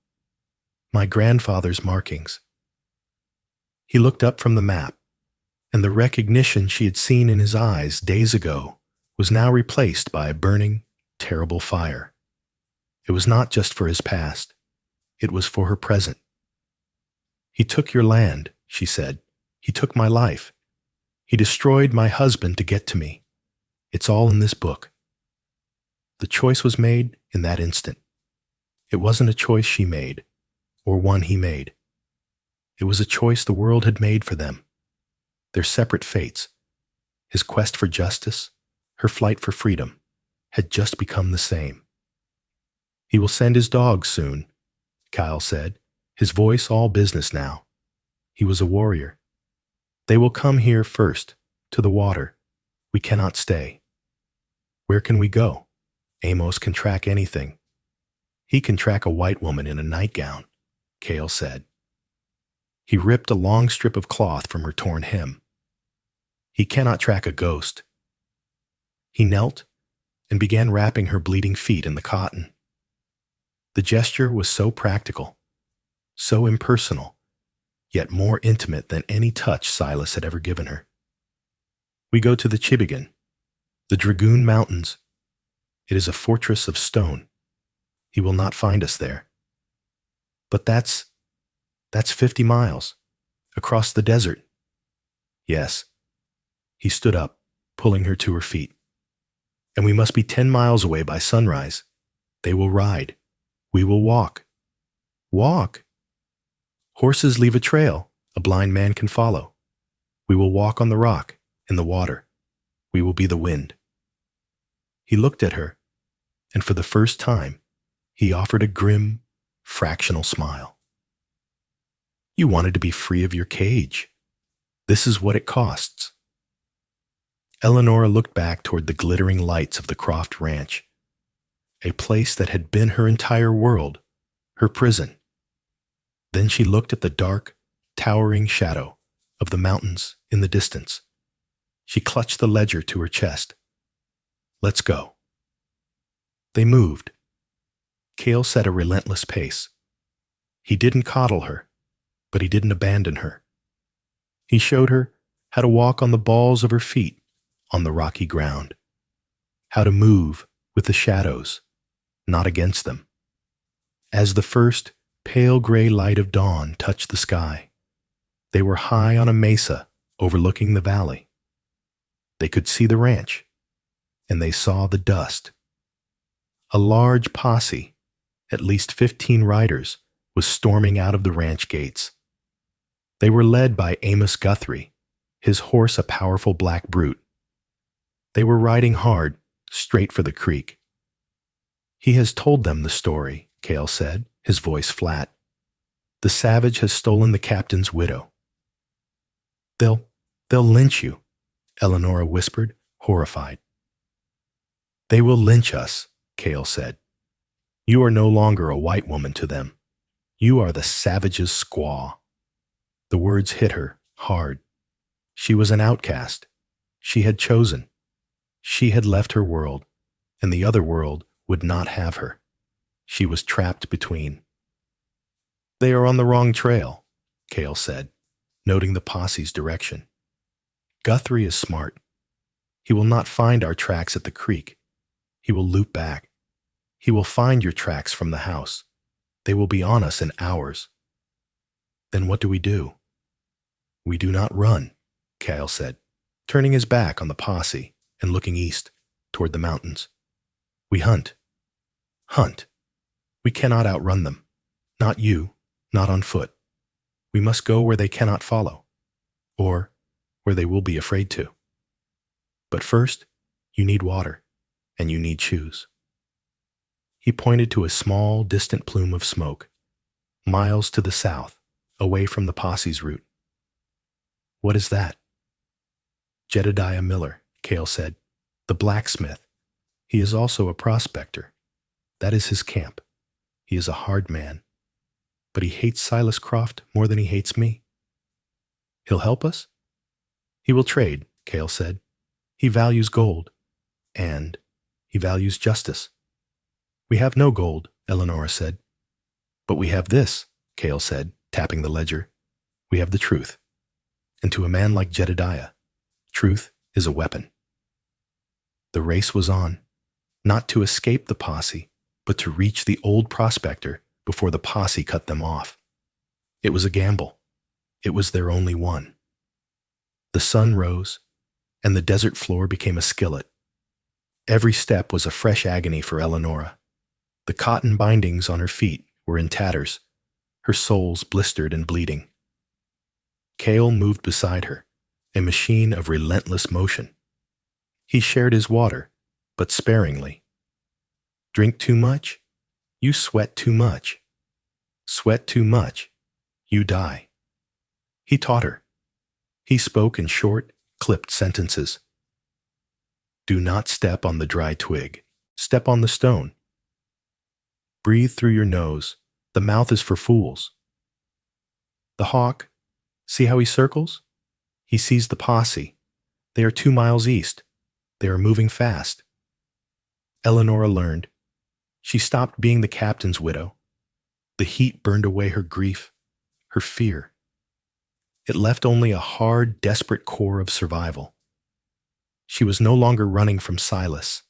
S1: my grandfather's markings." He looked up from the map, and the recognition she had seen in his eyes days ago was now replaced by a burning, terrible fire. It was not just for his past. It was for her present. "He took your land," she said. "He took my life. He destroyed my husband to get to me. It's all in this book." The choice was made in that instant. It wasn't a choice she made, or one he made. It was a choice the world had made for them. Their separate fates, his quest for justice, her flight for freedom, had just become the same. "He will send his dogs soon," Kyle said, his voice all business now. He was a warrior. "They will come here first, to the water. We cannot stay." "Where can we go? Amos can track anything." "He can track a white woman in a nightgown," Cale said. He ripped a long strip of cloth from her torn hem. "He cannot track a ghost." He knelt, and began wrapping her bleeding feet in the cotton. The gesture was so practical, so impersonal, yet more intimate than any touch Silas had ever given her. We go to the Chibigan, the Dragoon Mountains. It is a fortress of stone. He will not find us there. But that's 50 miles, across the desert. Yes. He stood up, pulling her to her feet. And we must be 10 miles away by sunrise. They will ride. We will walk. Walk? Horses leave a trail a blind man can follow. We will walk on the rock, in the water. We will be the wind. He looked at her, and for the first time, he offered a grim, fractional smile. You wanted to be free of your cage. This is what it costs. Eleanor looked back toward the glittering lights of the Croft Ranch, a place that had been her entire world, her prison. Then she looked at the dark, towering shadow of the mountains in the distance. She clutched the ledger to her chest. Let's go. They moved. Cale set a relentless pace. He didn't coddle her, but he didn't abandon her. He showed her how to walk on the balls of her feet on the rocky ground, how to move with the shadows, not against them. As the first pale gray light of dawn touched the sky, they were high on a mesa overlooking the valley. They could see the ranch, and they saw the dust. A large posse, at least 15 riders, was storming out of the ranch gates. They were led by Amos Guthrie, his horse a powerful black brute. They were riding hard, straight for the creek. He has told them the story, Cale said, his voice flat. The savage has stolen the captain's widow. They'll lynch you, Eleonora whispered, horrified. They will lynch us, Cale said. You are no longer a white woman to them. You are the savage's squaw. The words hit her hard. She was an outcast. She had chosen. She had left her world, and the other world would not have her. She was trapped between. They are on the wrong trail, Cale said, noting the posse's direction. Guthrie is smart. He will not find our tracks at the creek. He will loop back. He will find your tracks from the house. They will be on us in hours. Then what do? We do not run, Cale said, turning his back on the posse and looking east toward the mountains. We hunt. Hunt. We cannot outrun them. Not you, not on foot. We must go where they cannot follow, or where they will be afraid to. But first, you need water, and you need shoes. He pointed to a small, distant plume of smoke, miles to the south, away from the posse's route. What is that? Jedediah Miller, Cale said, the blacksmith. He is also a prospector. That is his camp. He is a hard man. But he hates Silas Croft more than he hates me. He'll help us? He will trade, Cale said. He values gold, and he values justice. We have no gold, Eleonora said. But we have this, Cale said, tapping the ledger. We have the truth. And to a man like Jedediah, truth is a weapon. The race was on, not to escape the posse, but to reach the old prospector before the posse cut them off. It was a gamble. It was their only one. The sun rose, and the desert floor became a skillet. Every step was a fresh agony for Eleonora. The cotton bindings on her feet were in tatters, her soles blistered and bleeding. Cale moved beside her, a machine of relentless motion. He shared his water, but sparingly. Drink too much? You sweat too much. Sweat too much? You die. He taught her. He spoke in short, clipped sentences. Do not step on the dry twig. Step on the stone. Breathe through your nose. The mouth is for fools. The hawk, see how he circles? He sees the posse. They are 2 miles east. They are moving fast. Eleonora learned. She stopped being the captain's widow. The heat burned away her grief, her fear. It left only a hard, desperate core of survival. She was no longer running from Silas.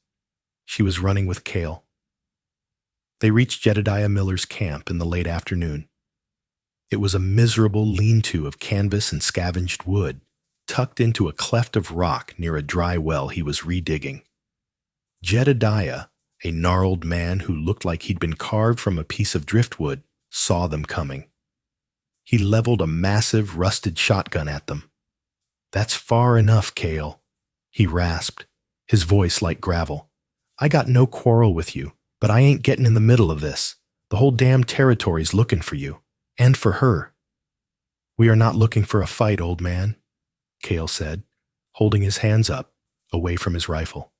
S1: She was running with Cale. They reached Jedediah Miller's camp in the late afternoon. It was a miserable lean-to of canvas and scavenged wood, tucked into a cleft of rock near a dry well he was redigging. Jedediah, a gnarled man who looked like he'd been carved from a piece of driftwood, saw them coming. He leveled a massive, rusted shotgun at them. "That's far enough, Cale," he rasped, his voice like gravel. "I got no quarrel with you, but I ain't getting in the middle of this. The whole damn territory's looking for you, and for her." "We are not looking for a fight, old man," Cale said, holding his hands up, away from his rifle.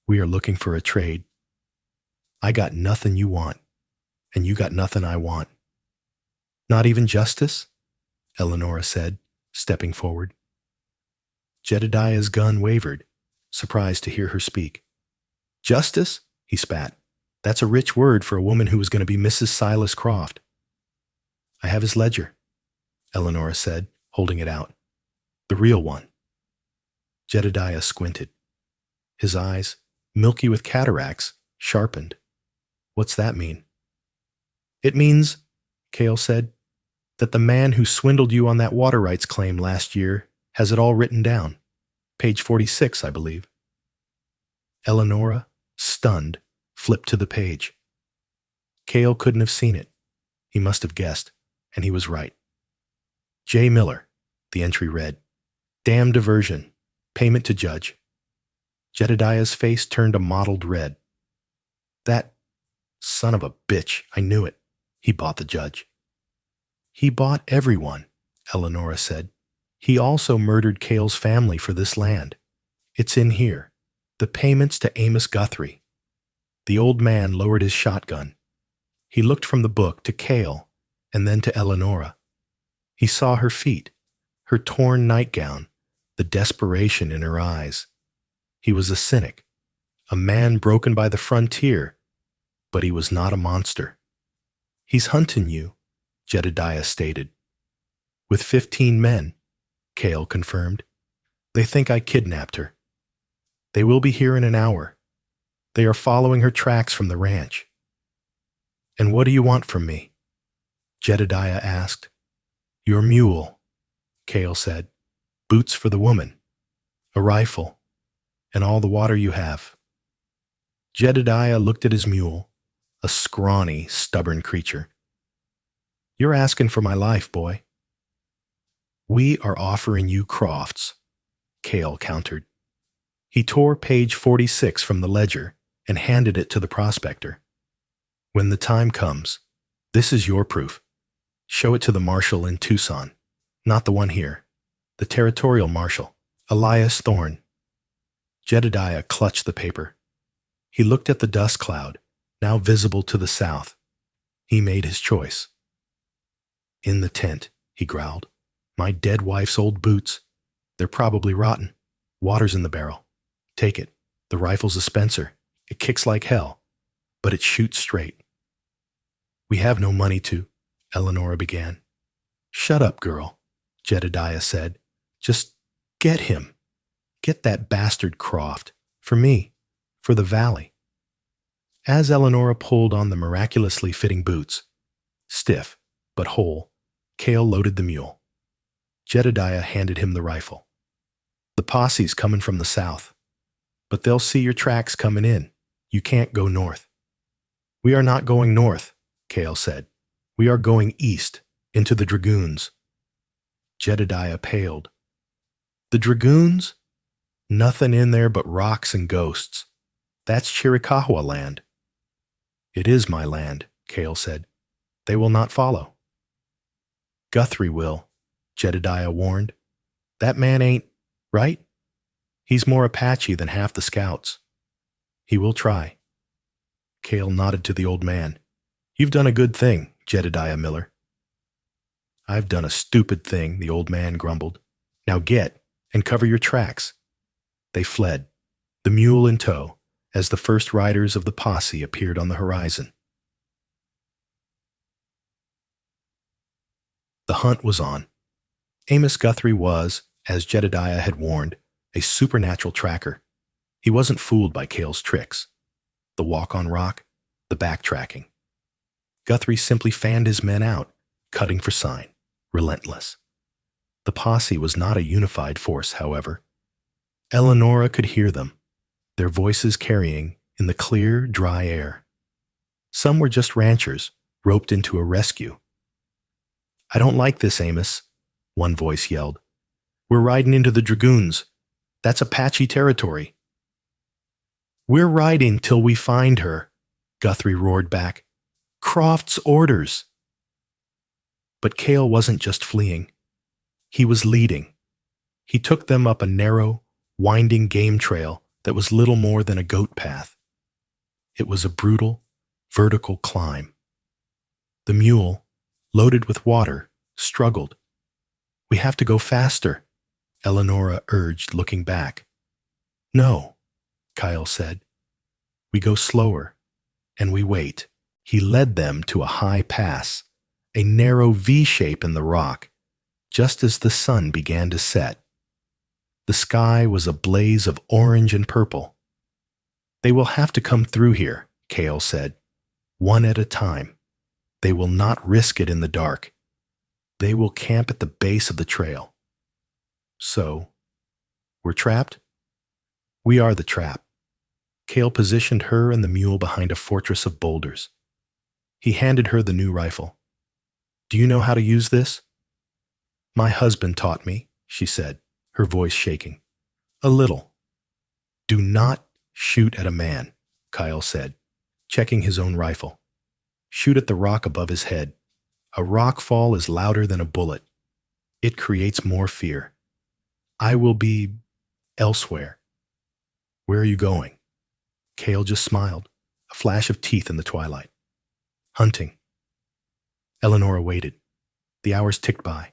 S1: "We are looking for a trade. I got nothing you want, and you got nothing I want." "Not even justice?" Eleonora said, stepping forward. Jedediah's gun wavered, surprised to hear her speak. "Justice?" he spat. "That's a rich word for a woman who was going to be Mrs. Silas Croft." "I have his ledger," Eleonora said, holding it out. "The real one." Jedediah squinted. His eyes, milky with cataracts, sharpened. "What's that mean?" "It means," Cale said, "that the man who swindled you on that water rights claim last year has it all written down. Page 46, I believe." Eleonora, stunned, flipped to the page. Cale couldn't have seen it. He must have guessed, and he was right. "J. Miller," the entry read. "Damn diversion. Payment to judge." Jedediah's face turned a mottled red. "That son of a bitch, I knew it. He bought the judge." "He bought everyone," Eleonora said. "He also murdered Cale's family for this land. It's in here. The payments to Amos Guthrie." The old man lowered his shotgun. He looked from the book to Cale and then to Eleonora. He saw her feet, her torn nightgown, the desperation in her eyes. He was a cynic, a man broken by the frontier, but he was not a monster. "He's hunting you," Jedediah stated. "With 15 men," Cale confirmed. "They think I kidnapped her. They will be here in an hour. They are following her tracks from the ranch." "And what do you want from me?" Jedediah asked. "Your mule," Cale said. "Boots for the woman. A rifle. And all the water you have." Jedediah looked at his mule, a scrawny, stubborn creature. "You're asking for my life, boy." "We are offering you Crofts," Cale countered. He tore page 46 from the ledger and handed it to the prospector. "When the time comes, this is your proof. Show it to the marshal in Tucson, not the one here, the territorial marshal, Elias Thorne." Jedediah clutched the paper. He looked at the dust cloud, now visible to the south. He made his choice. "In the tent," he growled. "My dead wife's old boots. They're probably rotten. Water's in the barrel. Take it. The rifle's a Spencer. It kicks like hell, but it shoots straight." "We have no money to," Eleonora began. "Shut up, girl," Jedediah said. "Just get him. Get that bastard Croft. For me. For the valley." As Eleonora pulled on the miraculously fitting boots, stiff but whole, Cale loaded the mule. Jedediah handed him the rifle. "The posse's coming from the south, but they'll see your tracks coming in. You can't go north." "We are not going north," Cale said. "We are going east, into the Dragoons." Jedediah paled. "The Dragoons? Nothing in there but rocks and ghosts. That's Chiricahua land." "It is my land," Cale said. "They will not follow." "Guthrie will," Jedediah warned. "That man ain't, right? He's more Apache than half the scouts. He will try." Cale nodded to the old man. "You've done a good thing, Jedediah Miller." "I've done a stupid thing," the old man grumbled. "Now get and cover your tracks." They fled, the mule in tow, as the first riders of the posse appeared on the horizon. The hunt was on. Amos Guthrie was, as Jedediah had warned, a supernatural tracker. He wasn't fooled by Cale's tricks. The walk on rock, the backtracking. Guthrie simply fanned his men out, cutting for sign, relentless. The posse was not a unified force, however. Eleonora could hear them, their voices carrying in the clear, dry air. Some were just ranchers, roped into a rescue. "I don't like this, Amos," one voice yelled. "We're riding into the dragoons. That's Apache territory." "We're riding till we find her," Guthrie roared back. "Croft's orders." But Cale wasn't just fleeing. He was leading. He took them up a narrow, winding game trail that was little more than a goat path. It was a brutal, vertical climb. The mule, loaded with water, struggled. "We have to go faster," Eleonora urged, looking back. "No," Kyle said. "We go slower, and we wait." He led them to a high pass, a narrow V-shape in the rock, just as the sun began to set. The sky was a blaze of orange and purple. "They will have to come through here," Cale said, "one at a time. They will not risk it in the dark. They will camp at the base of the trail." "So, we're trapped?" "We are the trap." Cale positioned her and the mule behind a fortress of boulders. He handed her the new rifle. "Do you know how to use this?" "My husband taught me," she said, her voice shaking. "A little." "Do not shoot at a man," Kyle said, checking his own rifle. "Shoot at the rock above his head. A rock fall is louder than a bullet. It creates more fear. I will be elsewhere." "Where are you going?" Cale just smiled, a flash of teeth in the twilight. "Hunting." Eleonora waited. The hours ticked by.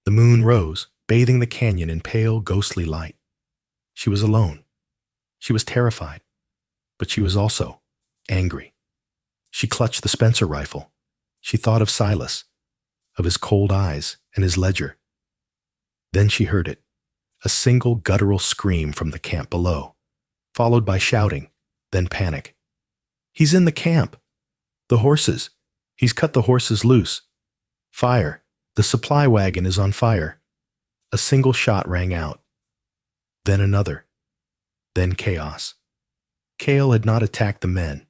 S1: The moon rose, bathing the canyon in pale, ghostly light. She was alone. She was terrified, but she was also angry. She clutched the Spencer rifle. She thought of Silas, of his cold eyes and his ledger. Then she heard it, a single guttural scream from the camp below, followed by shouting, then panic. "He's in the camp! The horses! He's cut the horses loose! Fire! The supply wagon is on fire!" A single shot rang out. Then another. Then chaos. Cale had not attacked the men.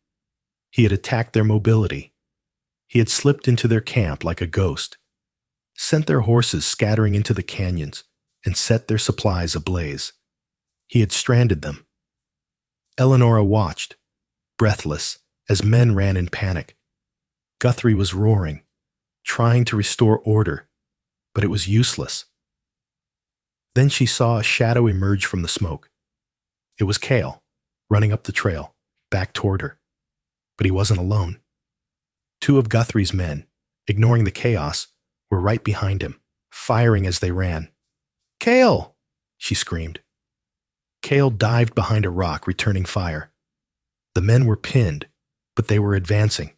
S1: He had attacked their mobility. He had slipped into their camp like a ghost, sent their horses scattering into the canyons, and set their supplies ablaze. He had stranded them. Eleonora watched, breathless, as men ran in panic. Guthrie was roaring, trying to restore order, but it was useless. Then she saw a shadow emerge from the smoke. It was Cale, running up the trail, back toward her. But he wasn't alone. Two of Guthrie's men, ignoring the chaos, were right behind him, firing as they ran. "Cale!" she screamed. Cale dived behind a rock, returning fire. The men were pinned, but they were advancing.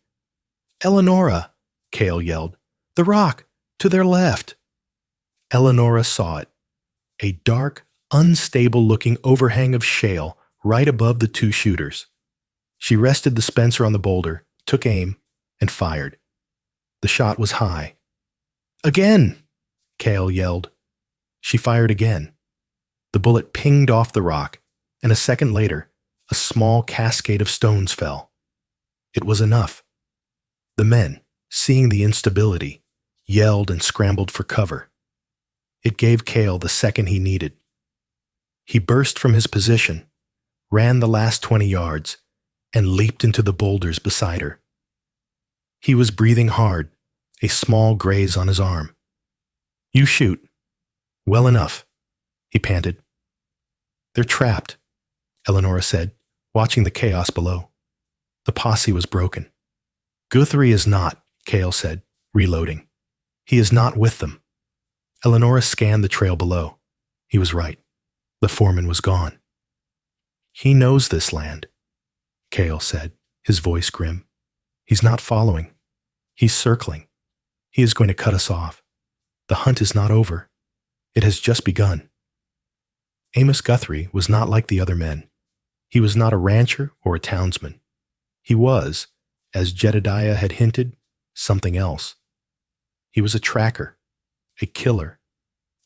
S1: "Eleonora!" Cale yelled. "The rock! To their left!" Eleonora saw it. A dark, unstable-looking overhang of shale right above the two shooters. She rested the Spencer on the boulder, took aim, and fired. The shot was high. "Again!" Cale yelled. She fired again. The bullet pinged off the rock, and a second later, a small cascade of stones fell. It was enough. The men, seeing the instability, yelled and scrambled for cover. It gave Cale the second he needed. He burst from his position, ran the last 20 yards, and leaped into the boulders beside her. He was breathing hard, a small graze on his arm. "You shoot." "Well enough," he panted. "They're trapped," Eleonora said, watching the chaos below. The posse was broken. "Guthrie is not," Cale said, reloading. "He is not with them." Eleonora scanned the trail below. He was right. The foreman was gone. "He knows this land," Cale said, his voice grim. He's not following. He's circling. He is going to cut us off. The hunt is not over. It has just begun. Amos Guthrie was not like the other men. He was not a rancher or a townsman. He was, as Jedediah had hinted, something else. He was a tracker, a killer,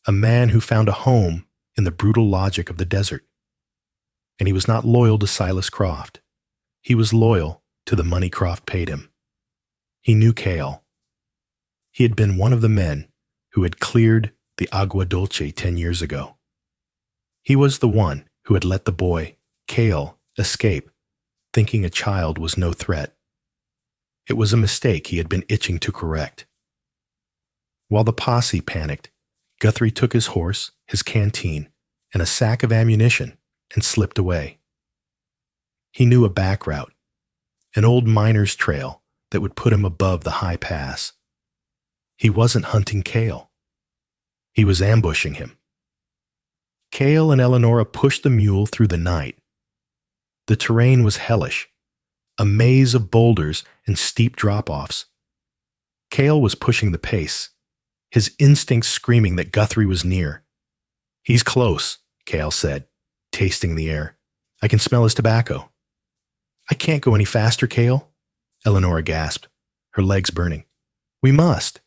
S1: a man who found a home in the brutal logic of the desert. And he was not loyal to Silas Croft. He was loyal to the money Croft paid him. He knew Cale. He had been one of the men who had cleared the Agua Dulce 10 years ago. He was the one who had let the boy, Cale, escape, thinking a child was no threat. It was a mistake he had been itching to correct. While the posse panicked, Guthrie took his horse, his canteen, and a sack of ammunition and slipped away. He knew a back route, an old miner's trail that would put him above the high pass. He wasn't hunting Cale. He was ambushing him. Cale and Eleonora pushed the mule through the night. The terrain was hellish, a maze of boulders and steep drop-offs. Cale was pushing the pace, his instincts screaming that Guthrie was near. He's close, Cale said, tasting the air. I can smell his tobacco. I can't go any faster, Cale, Eleonora gasped, her legs burning. We must.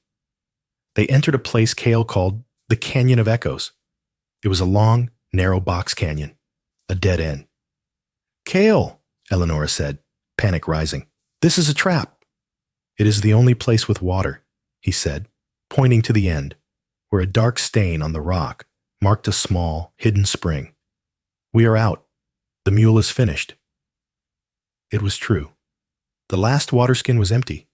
S1: They entered a place Cale called the Canyon of Echoes. It was a long, narrow box canyon, a dead end. Cale, Eleonora said, panic rising. This is a trap. It is the only place with water, he said, pointing to the end, where a dark stain on the rock marked a small, hidden spring. We are out. The mule is finished. It was true. The last water skin was empty.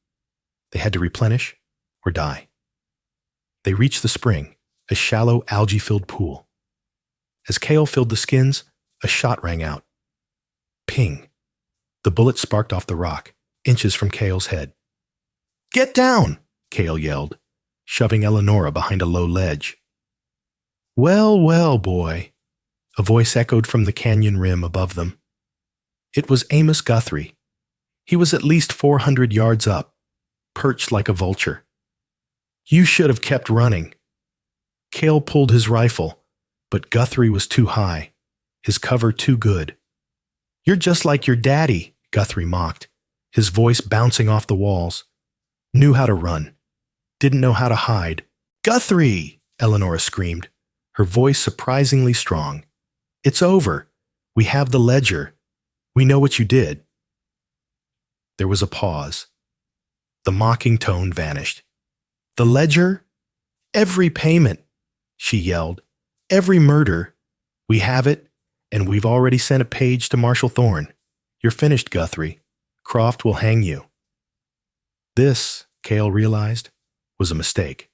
S1: They had to replenish or die. They reached the spring, a shallow, algae-filled pool. As Cale filled the skins, a shot rang out. Ping! The bullet sparked off the rock, inches from Cale's head. Get down! Cale yelled, shoving Eleonora behind a low ledge. Well, well, boy, a voice echoed from the canyon rim above them. It was Amos Guthrie. He was at least 400 yards up, perched like a vulture. You should have kept running. Cale pulled his rifle, but Guthrie was too high, his cover too good. You're just like your daddy, Guthrie mocked, his voice bouncing off the walls. Knew how to run. Didn't know how to hide. Guthrie! Eleonora screamed, her voice surprisingly strong. It's over. We have the ledger. We know what you did. There was a pause. The mocking tone vanished. The ledger? Every payment, she yelled. Every murder. We have it, and we've already sent a page to Marshal Thorne. You're finished, Guthrie. Croft will hang you. This, Cale realized, was a mistake.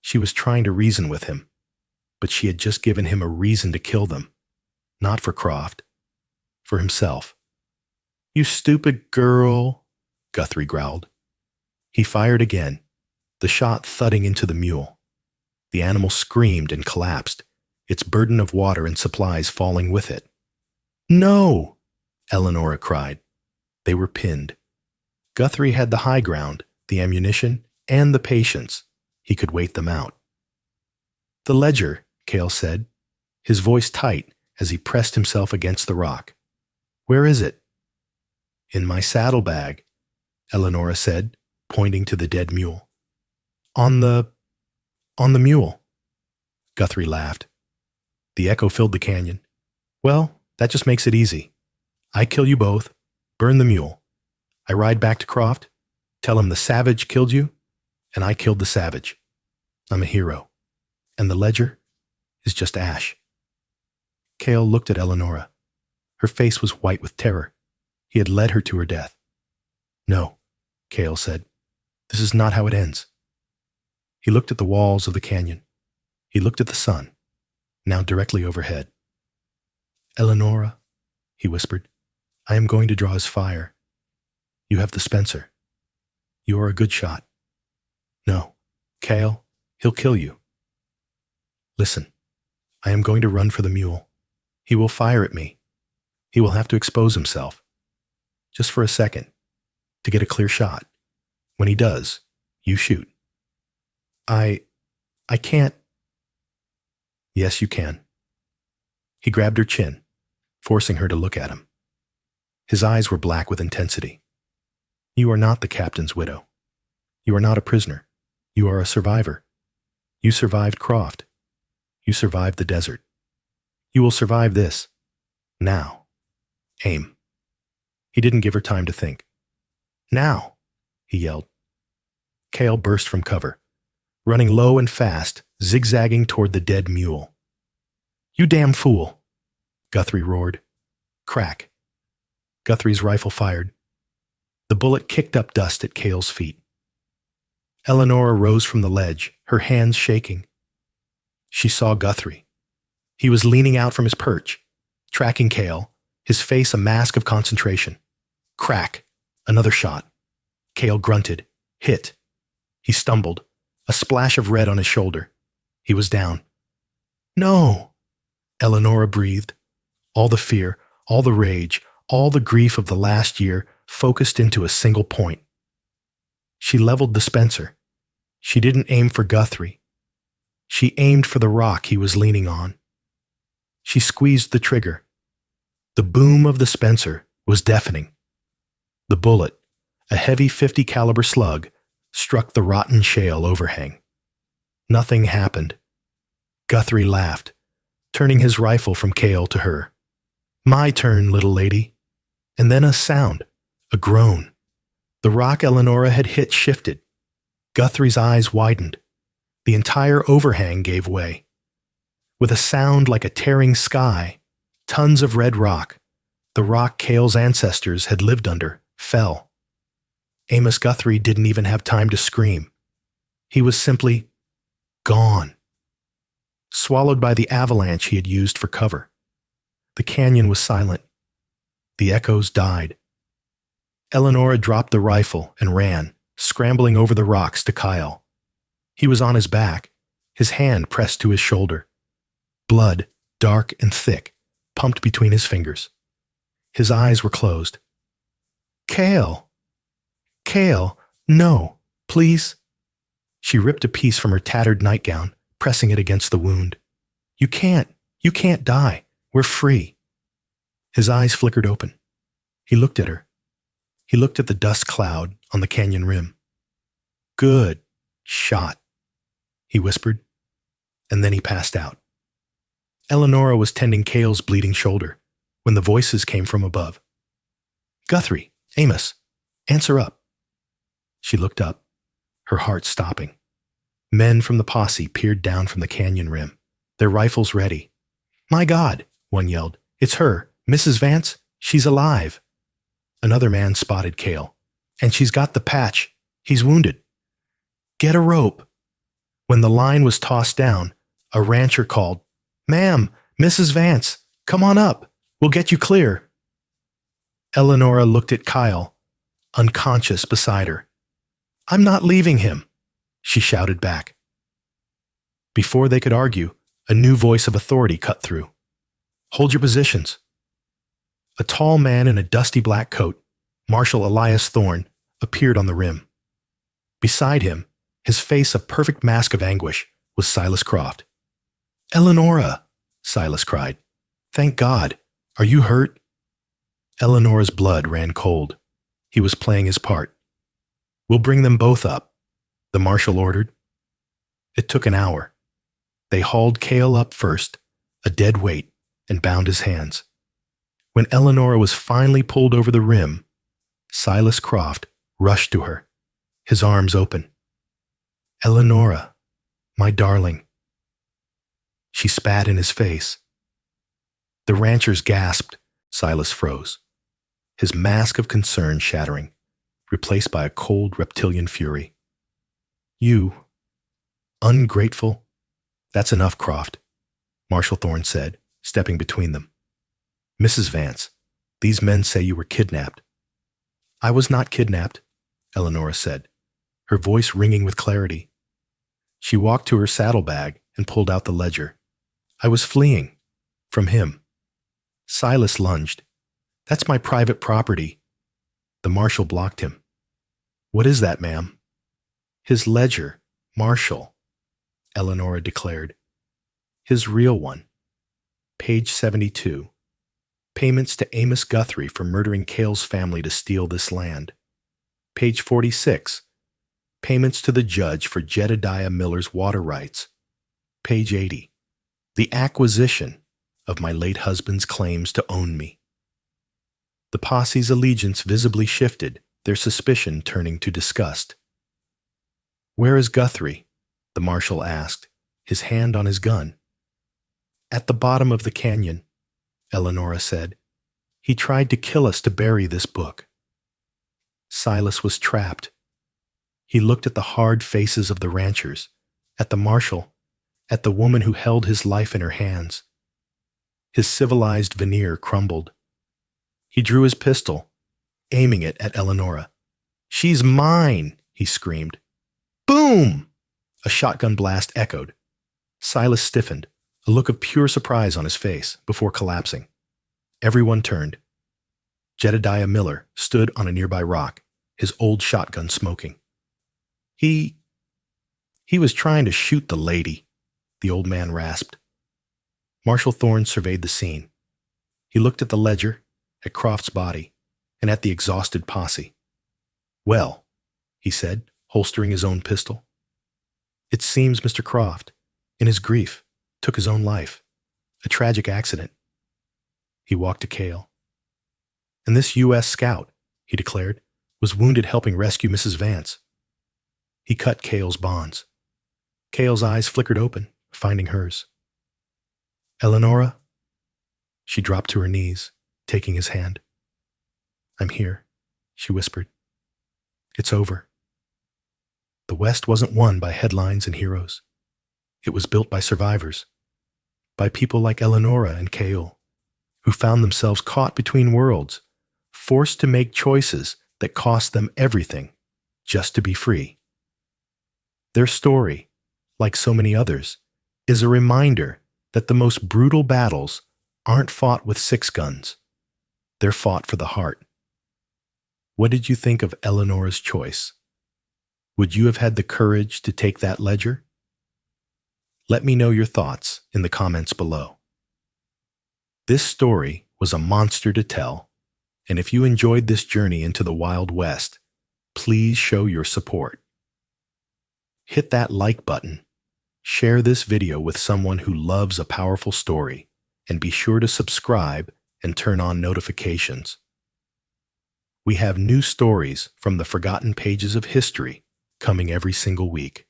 S1: She was trying to reason with him, but she had just given him a reason to kill them. Not for Croft. For himself. You stupid girl, Guthrie growled. He fired again, the shot thudding into the mule. The animal screamed and collapsed, its burden of water and supplies falling with it. No, Eleonora cried. They were pinned. Guthrie had the high ground, the ammunition, and the patience. He could wait them out. The ledger, Cale said, his voice tight as he pressed himself against the rock. Where is it? In my saddlebag, Eleonora said, pointing to the dead mule. On the mule. Guthrie laughed. The echo filled the canyon. Well, that just makes it easy. I kill you both, burn the mule. I ride back to Croft, tell him the savage killed you, and I killed the savage. I'm a hero. And the ledger is just ash. Cale looked at Eleonora. Her face was white with terror. He had led her to her death. No, Cale said. This is not how it ends. He looked at the walls of the canyon. He looked at the sun, now directly overhead. Eleonora, he whispered, I am going to draw his fire. You have the Spencer. You are a good shot. No, Cale, he'll kill you. Listen, I am going to run for the mule. He will fire at me. He will have to expose himself. just for a second, to get a clear shot. When he does, you shoot. I can't. Yes, you can. He grabbed her chin, forcing her to look at him. His eyes were black with intensity. You are not the captain's widow. You are not a prisoner. You are a survivor. You survived Croft. You survived the desert. You will survive this. Now. Aim. He didn't give her time to think. Now, he yelled. Cale burst from cover, running low and fast, zigzagging toward the dead mule. You damn fool, Guthrie roared. Crack. Guthrie's rifle fired. The bullet kicked up dust at Cale's feet. Eleonora rose from the ledge, her hands shaking. She saw Guthrie. He was leaning out from his perch, tracking Cale, his face a mask of concentration. Crack. Another shot. Cale grunted. Hit. He stumbled, a splash of red on his shoulder. He was down. No, Eleonora breathed. All the fear, all the rage, all the grief of the last year focused into a single point. She leveled the Spencer. She didn't aim for Guthrie. She aimed for the rock he was leaning on. She squeezed the trigger. The boom of the Spencer was deafening. The bullet, a heavy .50 caliber slug, struck the rotten shale overhang. Nothing happened. Guthrie laughed, turning his rifle from Cale to her. My turn, little lady. And then a sound, a groan. The rock Eleonora had hit shifted. Guthrie's eyes widened. The entire overhang gave way. With a sound like a tearing sky, tons of red rock, the rock Cale's ancestors had lived under, fell. Amos Guthrie didn't even have time to scream. He was simply gone. Swallowed by the avalanche he had used for cover. The canyon was silent. The echoes died. Eleonora dropped the rifle and ran, scrambling over the rocks to Kyle. He was on his back, his hand pressed to his shoulder. Blood, dark and thick, pumped between his fingers. His eyes were closed. Cale! Cale, no, please. She ripped a piece from her tattered nightgown, pressing it against the wound. You can't die. We're free. His eyes flickered open. He looked at her. He looked at the dust cloud on the canyon rim. Good shot, he whispered, and then he passed out. Eleonora was tending Cale's bleeding shoulder when the voices came from above. Guthrie, Amos, answer up. She looked up, her heart stopping. Men from the posse peered down from the canyon rim, their rifles ready. My God, one yelled. It's her, Mrs. Vance. She's alive. Another man spotted Cale. And she's got the patch. He's wounded. Get a rope. When the line was tossed down, a rancher called, Ma'am, Mrs. Vance, come on up. We'll get you clear. Eleonora looked at Kyle, unconscious beside her. I'm not leaving him, she shouted back. Before they could argue, a new voice of authority cut through. Hold your positions. A tall man in a dusty black coat, Marshal Elias Thorne, appeared on the rim. Beside him, his face a perfect mask of anguish, was Silas Croft. Eleonora, Silas cried. Thank God. Are you hurt? Eleonora's blood ran cold. He was playing his part. We'll bring them both up, the marshal ordered. It took an hour. They hauled Cale up first, a dead weight, and bound his hands. When Eleonora was finally pulled over the rim, Silas Croft rushed to her, his arms open. Eleonora, my darling. She spat in his face. The ranchers gasped. Silas froze, his mask of concern shattering, replaced by a cold reptilian fury. You, ungrateful. That's enough, Croft, Marshal Thorne said, stepping between them. Mrs. Vance, these men say you were kidnapped. I was not kidnapped, Eleonora said, her voice ringing with clarity. She walked to her saddlebag and pulled out the ledger. I was fleeing. From him. Silas lunged. That's my private property. The marshal blocked him. "What is that, ma'am?" "His ledger, Marshal," Eleanora declared. "His real one. Page 72. Payments to Amos Guthrie for murdering Cale's family to steal this land. Page 46. Payments to the judge for Jedediah Miller's water rights. Page 80. The acquisition of my late husband's claims to own me." The posse's allegiance visibly shifted, their suspicion turning to disgust. "Where is Guthrie?" the marshal asked, his hand on his gun. "At the bottom of the canyon," Eleanora said. "He tried to kill us to bury this book." Silas was trapped. He looked at the hard faces of the ranchers, at the marshal, at the woman who held his life in her hands. His civilized veneer crumbled. He drew his pistol, aiming it at Eleanora. "She's mine!" he screamed. Boom! A shotgun blast echoed. Silas stiffened, a look of pure surprise on his face, before collapsing. Everyone turned. Jedediah Miller stood on a nearby rock, his old shotgun smoking. He was trying to shoot the lady," the old man rasped. Marshal Thorne surveyed the scene. He looked at the ledger, at Croft's body, and at the exhausted posse. "Well," he said, holstering his own pistol, "it seems Mr. Croft, in his grief, took his own life. A tragic accident." He walked to Cale. "And this U.S. scout," he declared, "was wounded helping rescue Mrs. Vance." He cut Cale's bonds. Cale's eyes flickered open, finding hers. "Eleanora?" She dropped to her knees, taking his hand. "I'm here," she whispered. "It's over." The West wasn't won by headlines and heroes. It was built by survivors, by people like Eleanora and Cale, who found themselves caught between worlds, forced to make choices that cost them everything just to be free. Their story, like so many others, is a reminder that the most brutal battles aren't fought with 6 guns. They're fought for the heart. What did you think of Eleanor's choice? Would you have had the courage to take that ledger? Let me know your thoughts in the comments below. This story was a monster to tell, and if you enjoyed this journey into the Wild West, please show your support. Hit that like button, share this video with someone who loves a powerful story, and be sure to subscribe and turn on notifications. We have new stories from the forgotten pages of history coming every single week.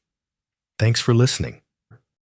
S1: Thanks for listening.